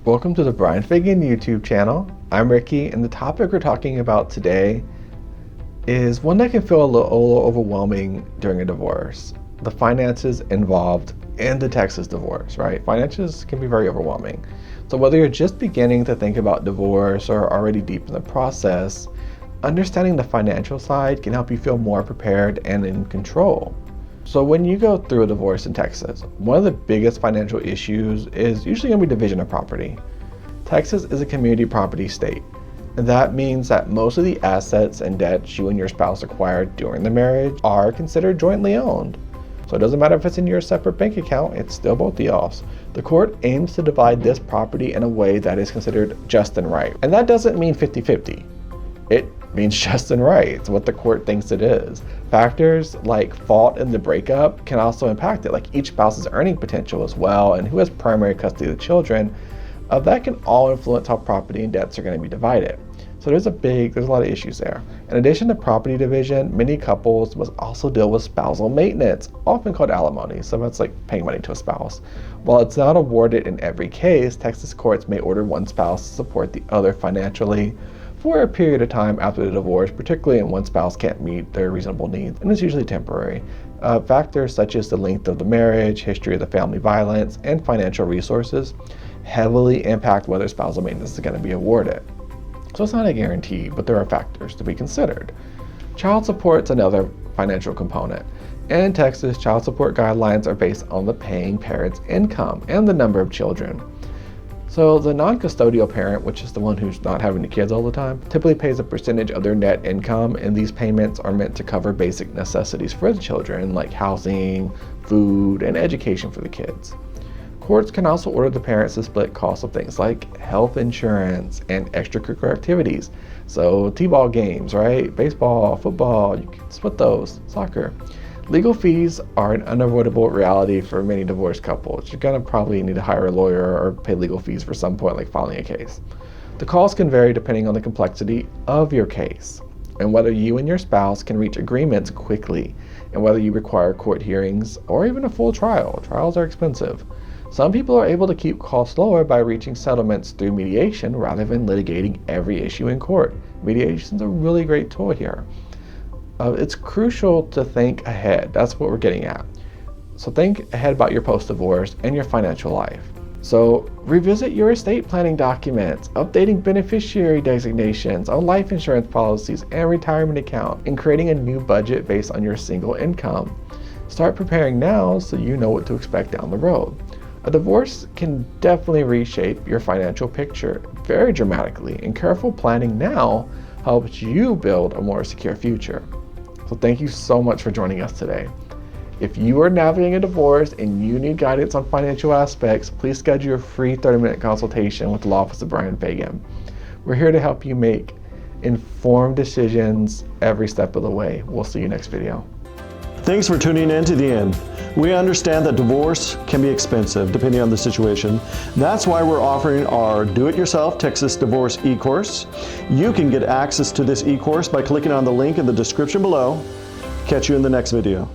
Welcome to the Bryan Fagan YouTube channel. I'm Ricky, and the topic we're talking about today is one that can feel a little overwhelming during a divorce. The finances involved in the Texas divorce, right? Finances can be very overwhelming. So whether you're just beginning to think about divorce or already deep in the process, understanding the financial side can help you feel more prepared and in control. So when you go through a divorce in Texas, one of the biggest financial issues is usually going to be division of property. Texas is a community property state, and that means that most of the assets and debts you and your spouse acquired during the marriage are considered jointly owned. So it doesn't matter if it's in your separate bank account, it's still both of y'all's. The court aims to divide this property in a way that is considered just and right. And that doesn't mean 50-50. It means just and right. It's what the court thinks it is. Factors like fault in the breakup can also impact it, like each spouse's earning potential as well, and who has primary custody of the children. That can all influence how property and debts are going to be divided. So there's a lot of issues there. In addition to property division, many couples must also deal with spousal maintenance, often called alimony. So that's like paying money to a spouse. While it's not awarded in every case, Texas courts may order one spouse to support the other financially for a period of time after the divorce, particularly when one spouse can't meet their reasonable needs, and it's usually temporary. Factors such as the length of the marriage, history of the family violence, and financial resources heavily impact whether spousal maintenance is going to be awarded. So it's not a guarantee, but there are factors to be considered. Child support is another financial component. In Texas, child support guidelines are based on the paying parent's income and the number of children. So the non-custodial parent, which is the one who's not having the kids all the time, typically pays a percentage of their net income, and these payments are meant to cover basic necessities for the children, like housing, food, and education for the kids. Courts can also order the parents to split costs of things like health insurance and extracurricular activities. So t-ball games, right? Baseball, football, you can split those, soccer. Legal fees are an unavoidable reality for many divorced couples. You're gonna probably need to hire a lawyer or pay legal fees for some point, like filing a case. The cost can vary depending on the complexity of your case and whether you and your spouse can reach agreements quickly, and whether you require court hearings or even a full trial. Trials are expensive. Some people are able to keep costs lower by reaching settlements through mediation rather than litigating every issue in court. Mediation is a really great tool here. It's crucial to think ahead. That's what we're getting at. So think ahead about your post-divorce and your financial life. So revisit your estate planning documents, updating beneficiary designations on life insurance policies and retirement account, and creating a new budget based on your single income. Start preparing now so you know what to expect down the road. A divorce can definitely reshape your financial picture very dramatically, and careful planning now helps you build a more secure future. So thank you so much for joining us today. If you are navigating a divorce and you need guidance on financial aspects, please schedule a free 30-minute consultation with the Law Office of Bryan Fagan. We're here to help you make informed decisions every step of the way. We'll see you next video. Thanks for tuning in to the end. We understand that divorce can be expensive depending on the situation. That's why we're offering our Do-It-Yourself Texas Divorce e-course. You can get access to this e-course by clicking on the link in the description below. Catch you in the next video.